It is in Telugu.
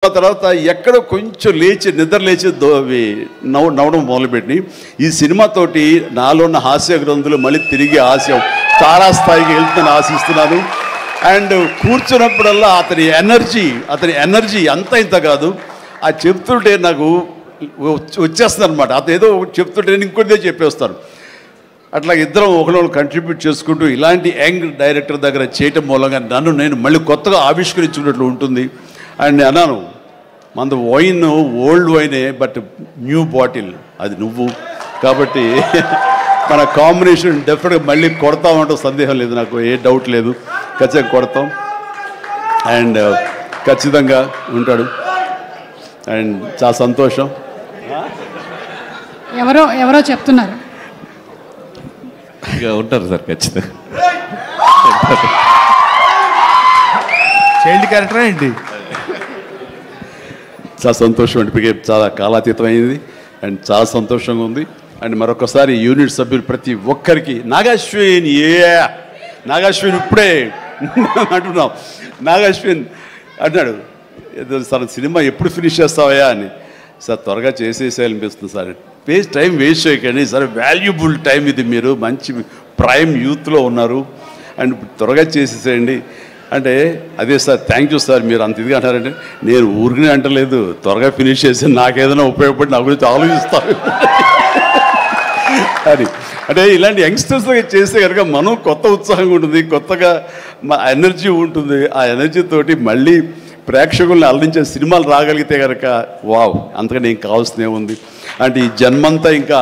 తర్వాత ఎక్కడో కొంచెం నిద్ర లేచి నవ్వడం మొదలుపెట్టి ఈ సినిమాతోటి నాలో ఉన్న హాస్య గ్రంథులు మళ్ళీ తిరిగి హాస్యం తారాస్థాయికి వెళ్తుందని ఆశిస్తున్నాను. అండ్ కూర్చున్నప్పుడల్లా అతని ఎనర్జీ అంత ఇంత కాదు, ఆ చెప్తుంటే నాకు వచ్చేస్తుంది అనమాట. అతను ఏదో చెప్తుంటే నేను ఇంకొకటిదే చెప్పేస్తాను. అట్లా ఇద్దరం ఒకళ్ళు కంట్రిబ్యూట్ చేసుకుంటూ ఇలాంటి యంగ్ డైరెక్టర్ దగ్గర చేయటం మూలంగా నన్ను నేను మళ్ళీ కొత్తగా ఆవిష్కరించుకున్నట్లు ఉంటుంది. అండ్ నేను అన్నాను, మనది వైన్ ఓల్డ్ వైనే, బట్ న్యూ బాటిల్ అది నువ్వు కాబట్టి మన కాంబినేషన్ డెఫినెట్గా మళ్ళీ కొడతామంటూ సందేహం లేదు, నాకు ఏ డౌట్ లేదు, ఖచ్చితంగా కొడతాం. అండ్ ఖచ్చితంగా ఉంటాడు. అండ్ చాలా సంతోషం. ఎవరో చెప్తున్నారు ఉంటారు సార్, ఖచ్చితంగా చైల్డ్ క్యారెక్టర్ ఏంటి? చాలా సంతోషం అంటే చాలా కాలాతీతమైంది అండ్ చాలా సంతోషంగా ఉంది. అండ్ మరొకసారి యూనిట్ సభ్యులు ప్రతి ఒక్కరికి నాగాశ్విన్ ఇప్పుడే అంటున్నాం. నాగాశ్విన్ అన్నాడు, సార్ సినిమా ఎప్పుడు ఫినిష్ చేస్తావయ్యా అని. సార్ త్వరగా చేసేసేయాలనిపిస్తుంది సార్, టైం వేస్ట్ చేయకండి సార్, వాల్యుబుల్ టైం ఇది, మీరు మంచి ప్రైమ్ యూత్లో ఉన్నారు అండ్ త్వరగా చేసేసేయండి అంటే, అదే సార్ థ్యాంక్ యూ సార్ మీరు అంత ఇదిగా అంటారంటే, నేను ఊరికనే అంటలేదు, త్వరగా ఫినిష్ చేసి నాకేదైనా ఉపయోగపడి నా గురించి ఆలోచిస్తాను అని. అంటే ఇలాంటి యంగ్స్టర్స్ చేస్తే కనుక మనం కొత్త ఉత్సాహంగా ఉంటుంది, కొత్తగా మా ఎనర్జీ ఉంటుంది. ఆ ఎనర్జీతోటి మళ్ళీ ప్రేక్షకుల్ని అలరించే సినిమాలు రాగలిగితే కనుక వావ్, అంతగా నేను కావాల్సినే ఉంది. అంటే ఈ జన్మంతా ఇంకా